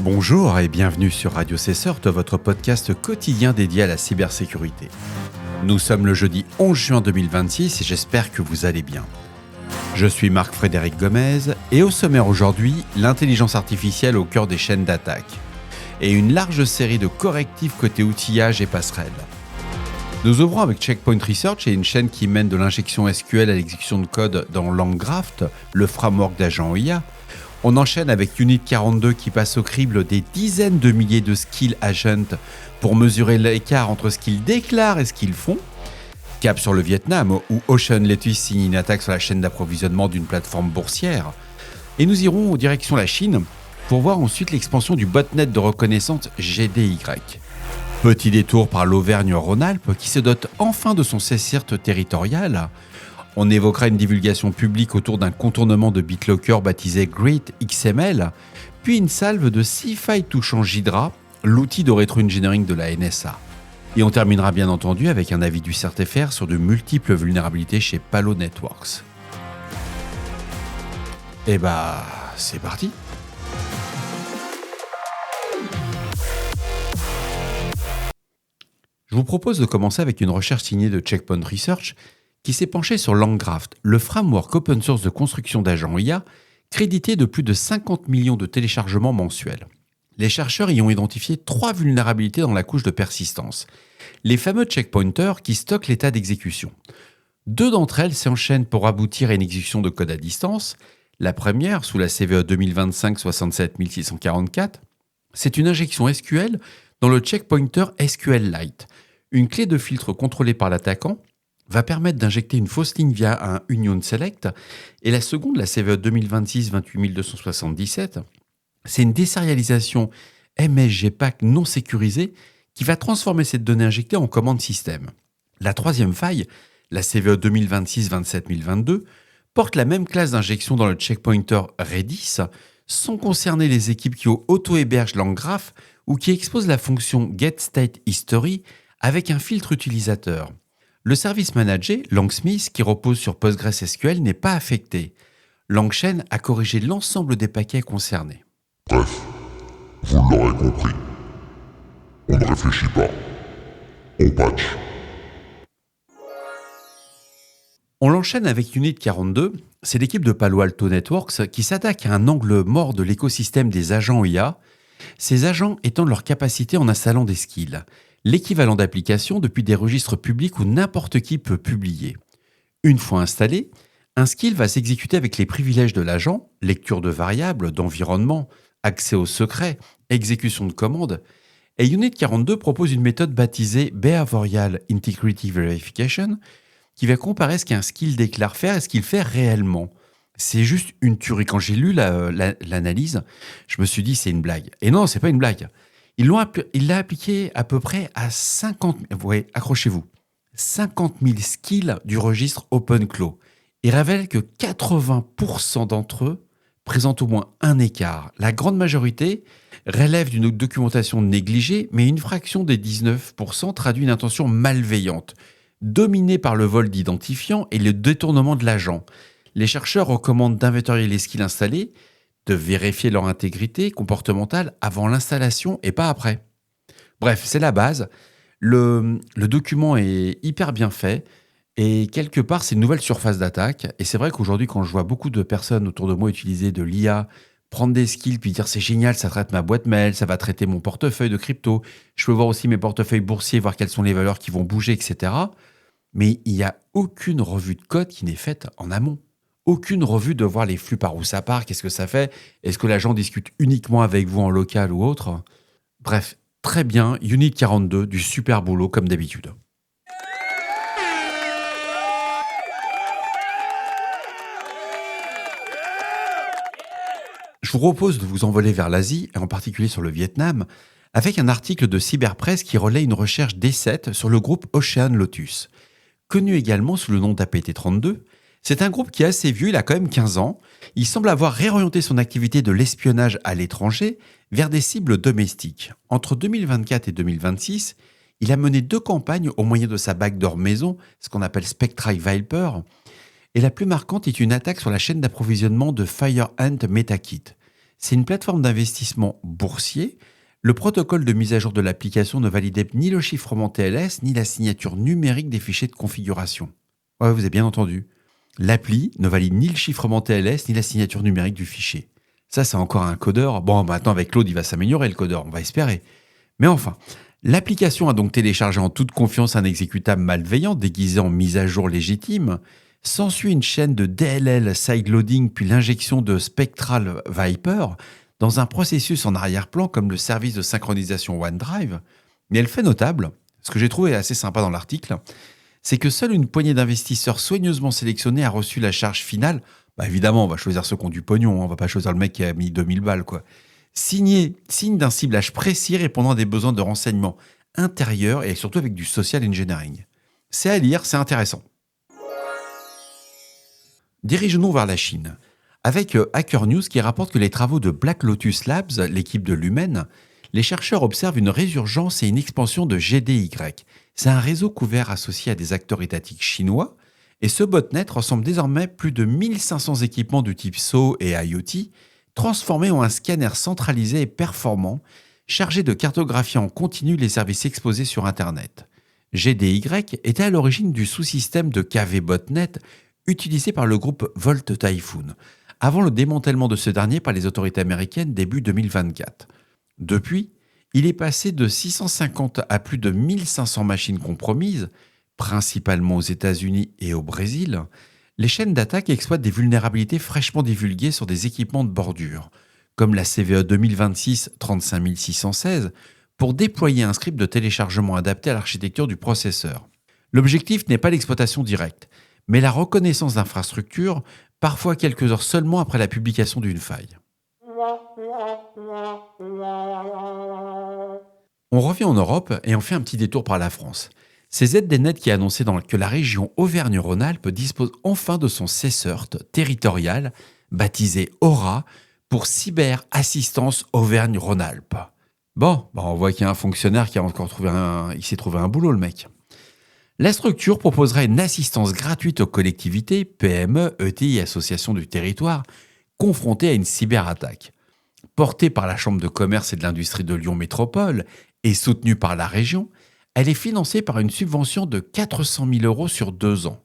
Bonjour et bienvenue sur Radio Cesseur, votre podcast quotidien dédié à la cybersécurité. Nous sommes le jeudi 11 juin 2026 et j'espère que vous allez bien. Je suis Marc-Frédéric Gomez et au sommaire aujourd'hui, l'intelligence artificielle au cœur des chaînes d'attaque et une large série de correctifs côté outillage et passerelles. Nous ouvrons avec Checkpoint Research et une chaîne qui mène de l'injection SQL à l'exécution de code dans LangGraph, le framework d'agents IA. On enchaîne avec Unit 42 qui passe au crible des dizaines de milliers de skill agents pour mesurer l'écart entre ce qu'ils déclarent et ce qu'ils font. Cap sur le Vietnam où Ocean Lettuce signe une attaque sur la chaîne d'approvisionnement d'une plateforme boursière. Et nous irons en direction la Chine pour voir ensuite l'expansion du botnet de reconnaissance GDY. Petit détour par l'Auvergne-Rhône-Alpes qui se dote enfin de son CERT territorial. On évoquera une divulgation publique autour d'un contournement de BitLocker baptisé Great XML, puis une salve de 6 failles touchant Jidra, l'outil de rétro-engineering de la NSA. Et on terminera bien entendu avec un avis du CERT-FR sur de multiples vulnérabilités chez Palo Networks. Et c'est parti. Je vous propose de commencer avec une recherche signée de Checkpoint Research qui s'est penché sur LangGraph, le framework open source de construction d'agents IA, crédité de plus de 50 millions de téléchargements mensuels. Les chercheurs y ont identifié 3 vulnérabilités dans la couche de persistance. Les fameux checkpointers qui stockent l'état d'exécution. 2 d'entre elles s'enchaînent pour aboutir à une exécution de code à distance. La première, sous la CVE 2025-67644, c'est une injection SQL dans le checkpointer SQLite. Une clé de filtre contrôlée par l'attaquant va permettre d'injecter une fausse ligne via un union select. Et la seconde, la CVE 2026-28277, c'est une désérialisation MSGPAC non sécurisée qui va transformer cette donnée injectée en commande système. La troisième faille, la CVE 2026-27022, porte la même classe d'injection dans le checkpointer Redis, sans concerner les équipes qui auto-hébergent LangGraph ou qui exposent la fonction getStateHistory avec un filtre utilisateur. Le service managé, Langsmith, qui repose sur PostgreSQL, n'est pas affecté. LangChain a corrigé l'ensemble des paquets concernés. Bref, vous l'aurez compris. On ne réfléchit pas. On patch. On l'enchaîne avec Unit 42, c'est l'équipe de Palo Alto Networks qui s'attaque à un angle mort de l'écosystème des agents IA, ces agents étendent leur capacité en installant des skills, l'équivalent d'applications depuis des registres publics où n'importe qui peut publier. Une fois installé, un skill va s'exécuter avec les privilèges de l'agent, lecture de variables, d'environnement, accès aux secrets, exécution de commandes, et Unit 42 propose une méthode baptisée Behavioral Integrity Verification qui va comparer ce qu'un skill déclare faire et ce qu'il fait réellement. C'est juste une tuerie. Quand j'ai lu l'analyse, je me suis dit c'est une blague. Et non, c'est pas une blague. Il l'a appliqué à peu près à 50 000, ouais, accrochez-vous, 50 000 skills du registre OpenClaw. Il révèle que 80% d'entre eux présentent au moins un écart. La grande majorité relève d'une documentation négligée, mais une fraction des 19% traduit une intention malveillante, dominée par le vol d'identifiants et le détournement de l'agent. Les chercheurs recommandent d'inventorier les skills installés, de vérifier leur intégrité comportementale avant l'installation et pas après. Bref, c'est la base. Le document est hyper bien fait et quelque part, c'est une nouvelle surface d'attaque. Et c'est vrai qu'aujourd'hui, quand je vois beaucoup de personnes autour de moi utiliser de l'IA, prendre des skills puis dire c'est génial, ça traite ma boîte mail, ça va traiter mon portefeuille de crypto, je peux voir aussi mes portefeuilles boursiers, voir quelles sont les valeurs qui vont bouger, etc. Mais il n'y a aucune revue de code qui n'est faite en amont. Aucune revue de voir les flux par où ça part, qu'est-ce que ça fait, est-ce que l'agent discute uniquement avec vous en local ou autre. Bref, très bien, Unit 42, du super boulot comme d'habitude. Je vous propose de vous envoler vers l'Asie, et en particulier sur le Vietnam, avec un article de Cyberpresse qui relaie une recherche D7 sur le groupe Ocean Lotus. Connu également sous le nom d'APT32, c'est un groupe qui est assez vieux, il a quand même 15 ans. Il semble avoir réorienté son activité de l'espionnage à l'étranger vers des cibles domestiques. Entre 2024 et 2026, il a mené 2 campagnes au moyen de sa backdoor maison, ce qu'on appelle Spectre Viper. Et la plus marquante est une attaque sur la chaîne d'approvisionnement de FireHunt MetaKit. C'est une plateforme d'investissement boursier. Le protocole de mise à jour de l'application ne validait ni le chiffrement TLS, ni la signature numérique des fichiers de configuration. Ouais, vous avez bien entendu. L'appli ne valide ni le chiffrement TLS, ni la signature numérique du fichier. Ça, c'est encore un codeur. Bon, maintenant, avec Claude, il va s'améliorer, le codeur, on va espérer. Mais enfin, l'application a donc téléchargé en toute confiance un exécutable malveillant déguisé en mise à jour légitime. S'ensuit une chaîne de DLL sideloading puis l'injection de Spectral Viper dans un processus en arrière-plan comme le service de synchronisation OneDrive. Mais le fait notable, ce que j'ai trouvé assez sympa dans l'article, c'est que seule une poignée d'investisseurs soigneusement sélectionnés a reçu la charge finale. Bah évidemment, on va choisir ceux qui ont du pognon, on va pas choisir le mec qui a mis 2000 balles, quoi. Signe d'un ciblage précis répondant à des besoins de renseignements intérieurs et surtout avec du social engineering. C'est à lire, c'est intéressant. Dirigeons-nous vers la Chine, avec Hacker News qui rapporte que les travaux de Black Lotus Labs, l'équipe de Lumen, les chercheurs observent une résurgence et une expansion de GDY. C'est un réseau couvert associé à des acteurs étatiques chinois, et ce botnet ressemble désormais plus de 1500 équipements du type SO et IoT, transformés en un scanner centralisé et performant, chargé de cartographier en continu les services exposés sur Internet. GDY était à l'origine du sous-système de KV Botnet utilisé par le groupe Volt Typhoon, avant le démantèlement de ce dernier par les autorités américaines début 2024. Depuis, il est passé de 650 à plus de 1500 machines compromises, principalement aux États-Unis et au Brésil. Les chaînes d'attaque exploitent des vulnérabilités fraîchement divulguées sur des équipements de bordure, comme la CVE 2026 35616, pour déployer un script de téléchargement adapté à l'architecture du processeur. L'objectif n'est pas l'exploitation directe, mais la reconnaissance d'infrastructures, parfois quelques heures seulement après la publication d'une faille. On revient en Europe et on fait un petit détour par la France. C'est ZDNet qui a annoncé que la région Auvergne-Rhône-Alpes dispose enfin de son CERT territorial, baptisé Aura, pour Cyberassistance Auvergne-Rhône-Alpes. Bon, on voit qu'il y a un fonctionnaire qui a encore il s'est trouvé un boulot, le mec. La structure proposera une assistance gratuite aux collectivités, PME, ETI et associations du territoire, confrontées à une cyberattaque. Portée par la Chambre de commerce et de l'industrie de Lyon Métropole et soutenue par la région, elle est financée par une subvention de 400 000 € sur 2 ans,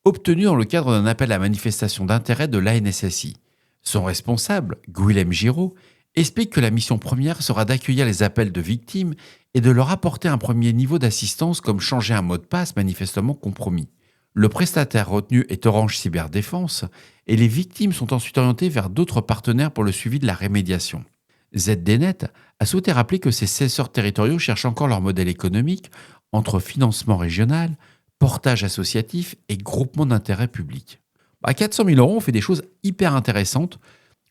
obtenue dans le cadre d'un appel à manifestation d'intérêt de l'ANSSI. Son responsable, Guilhem Giraud, explique que la mission première sera d'accueillir les appels de victimes et de leur apporter un premier niveau d'assistance comme changer un mot de passe manifestement compromis. Le prestataire retenu est Orange Cyberdéfense et les victimes sont ensuite orientées vers d'autres partenaires pour le suivi de la rémédiation. ZDNet a souhaité rappeler que ces cesseurs territoriaux cherchent encore leur modèle économique entre financement régional, portage associatif et groupement d'intérêt public. À 400 000 €, on fait des choses hyper intéressantes.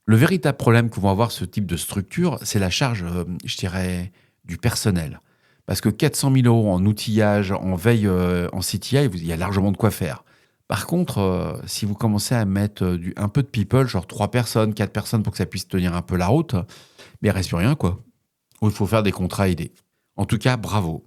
Le véritable problème que vont avoir ce type de structure, c'est la charge, du personnel. Parce que 400 000 € en outillage, en veille, en CTI, il y a largement de quoi faire. Par contre, si vous commencez à mettre un peu de people, genre 3 personnes, 4 personnes pour que ça puisse tenir un peu la route, mais il reste plus rien, quoi. Ou il faut faire des contrats aidés. En tout cas, bravo.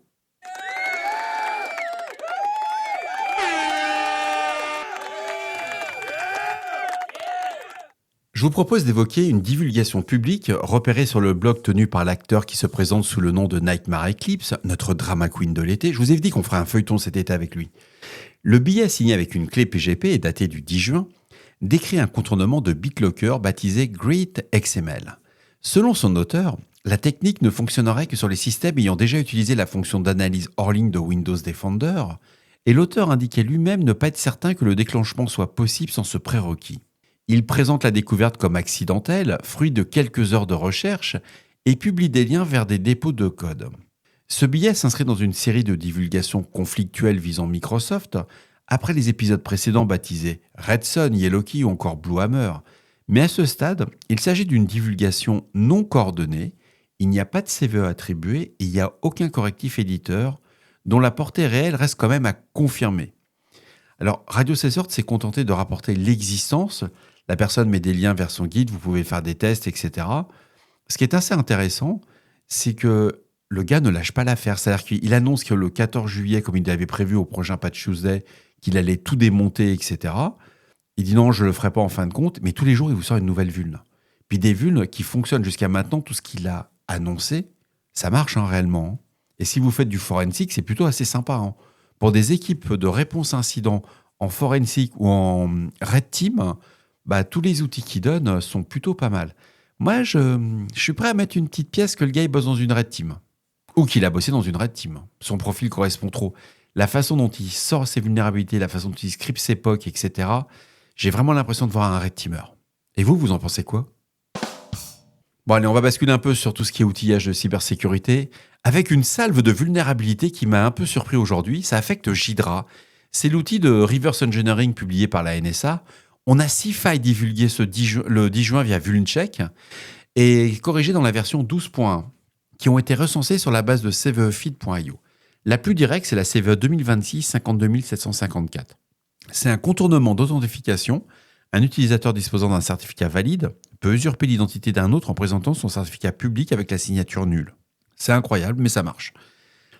Je vous propose d'évoquer une divulgation publique repérée sur le blog tenu par l'acteur qui se présente sous le nom de Nightmare Eclipse, notre drama queen de l'été. Je vous ai dit qu'on ferait un feuilleton cet été avec lui. Le billet signé avec une clé PGP et daté du 10 juin décrit un contournement de BitLocker baptisé Great XML. Selon son auteur, la technique ne fonctionnerait que sur les systèmes ayant déjà utilisé la fonction d'analyse hors ligne de Windows Defender, et l'auteur indiquait lui-même ne pas être certain que le déclenchement soit possible sans ce prérequis. Il présente la découverte comme accidentelle, fruit de quelques heures de recherche, et publie des liens vers des dépôts de code. Ce billet s'inscrit dans une série de divulgations conflictuelles visant Microsoft, après les épisodes précédents baptisés Red Son, Yellowkey ou encore Blue Hammer. Mais à ce stade, il s'agit d'une divulgation non coordonnée, il n'y a pas de CVE attribué et il n'y a aucun correctif éditeur, dont la portée réelle reste quand même à confirmer. Alors, Radio CSort s'est contenté de rapporter l'existence. La personne met des liens vers son guide, vous pouvez faire des tests, etc. Ce qui est assez intéressant, c'est que le gars ne lâche pas l'affaire. C'est-à-dire qu'il annonce que le 14 juillet, comme il l'avait prévu au prochain Patch Tuesday, qu'il allait tout démonter, etc. Il dit non, je ne le ferai pas en fin de compte, mais tous les jours, il vous sort une nouvelle vulne. Puis des vulnes qui fonctionnent jusqu'à maintenant, tout ce qu'il a annoncé, ça marche réellement. Et si vous faites du forensic, c'est plutôt assez sympa. Pour des équipes de réponse à incident en forensic ou en red team, tous les outils qu'ils donnent sont plutôt pas mal. Moi, je suis prêt à mettre une petite pièce que le gars il bosse dans une red team. Ou qu'il a bossé dans une red team. Son profil correspond trop. La façon dont il sort ses vulnérabilités, la façon dont il script ses POC, etc., j'ai vraiment l'impression de voir un red teamer. Et vous en pensez quoi ? Bon, allez, on va basculer un peu sur tout ce qui est outillage de cybersécurité, avec une salve de vulnérabilités qui m'a un peu surpris aujourd'hui. Ça affecte Jidra. C'est l'outil de reverse engineering publié par la NSA. On a 6 failles divulguées le 10 juin via Vulncheck et corrigées dans la version 12.1, qui ont été recensées sur la base de cvefeed.io. La plus directe, c'est la CVE 2026 52754. C'est un contournement d'authentification. Un utilisateur disposant d'un certificat valide peut usurper l'identité d'un autre en présentant son certificat public avec la signature nulle. C'est incroyable, mais ça marche.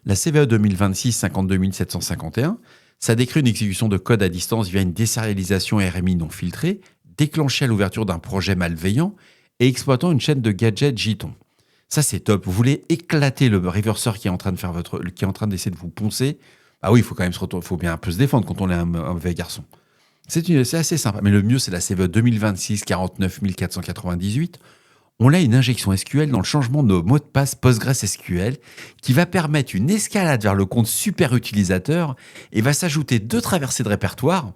La CVE 2026 52751, ça décrit une exécution de code à distance via une désérialisation RMI non filtrée, déclenchée à l'ouverture d'un projet malveillant et exploitant une chaîne de gadgets JSON. Ça, c'est top. Vous voulez éclater le reverseur qui est en train d'essayer de vous poncer. Oui, il faut quand même faut bien un peu se défendre quand on est un mauvais garçon. C'est assez sympa. Mais le mieux, c'est la CVE 2026 49 498. On a une injection SQL dans le changement de mot de passe PostgreSQL qui va permettre une escalade vers le compte super utilisateur et va s'ajouter 2 traversées de répertoire,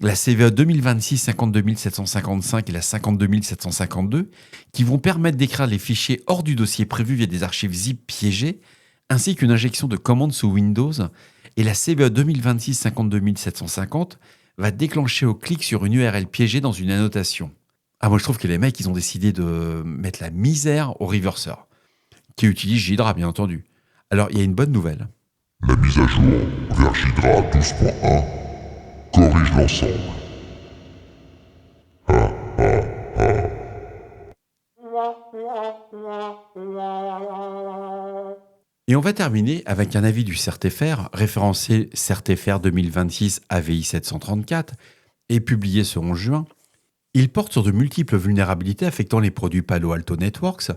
la CVE 2026 52 755 et la 52 752, qui vont permettre d'écrire les fichiers hors du dossier prévu via des archives zip piégées, ainsi qu'une injection de commandes sous Windows. Et la CVE 2026 52 750 va déclencher au clic sur une URL piégée dans une annotation. Moi je trouve que les mecs, ils ont décidé de mettre la misère au reverseur, qui utilise Jidra, bien entendu. Alors, il y a une bonne nouvelle. La mise à jour vers Jidra 12.1 corrige l'ensemble. Et on va terminer avec un avis du CERTFR, référencé CERTFR 2026 AVI 734, et publié ce 11 juin. Il porte sur de multiples vulnérabilités affectant les produits Palo Alto Networks.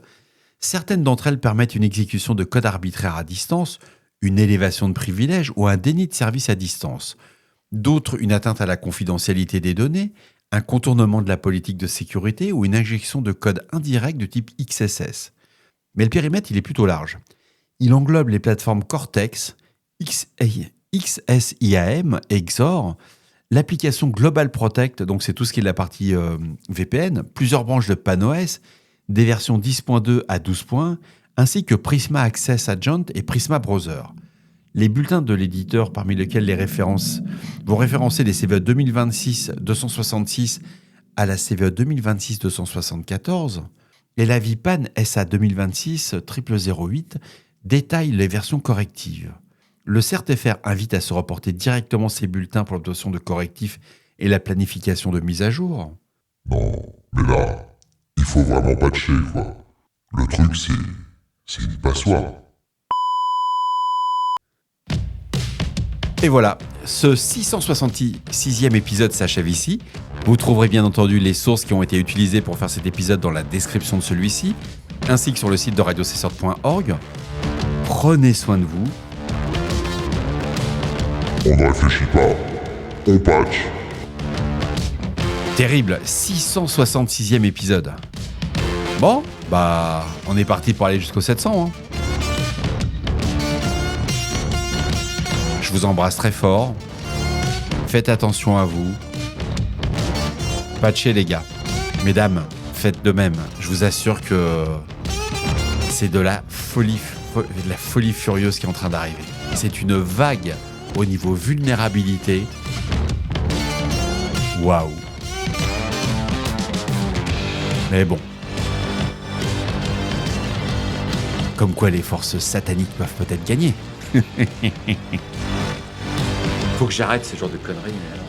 Certaines d'entre elles permettent une exécution de code arbitraire à distance, une élévation de privilèges ou un déni de service à distance. D'autres, une atteinte à la confidentialité des données, un contournement de la politique de sécurité ou une injection de code indirect de type XSS. Mais le périmètre, il est plutôt large. Il englobe les plateformes Cortex, XSIAM et XOR, l'application Global Protect, donc c'est tout ce qui est la partie VPN, plusieurs branches de PAN-OS, des versions 10.2 à 12.1, ainsi que Prisma Access Agent et Prisma Browser. Les bulletins de l'éditeur, parmi lesquels les références vont référencer les CVE 2026-266 à la CVE 2026-274, et l'avis PAN SA 2026-0008 détaille les versions correctives. Le CERTFR invite à se reporter directement ces bulletins pour l'obtention de correctifs et la planification de mise à jour. Non, mais là, il faut vraiment patcher, quoi. Le truc, c'est une passoire. Et voilà, ce 666e épisode s'achève ici. Vous trouverez bien entendu les sources qui ont été utilisées pour faire cet épisode dans la description de celui-ci, ainsi que sur le site de radiocesseur.org. Prenez soin de vous. On ne réfléchit pas, on patch. Terrible, 666e épisode. Bon, on est parti pour aller jusqu'au 700. Je vous embrasse très fort. Faites attention à vous. Patchez les gars. Mesdames, faites de même. Je vous assure que c'est de la folie furieuse qui est en train d'arriver. C'est une vague au niveau vulnérabilité. Waouh. Mais bon. Comme quoi les forces sataniques peuvent peut-être gagner. Faut que j'arrête ce genre de conneries. Mais alors.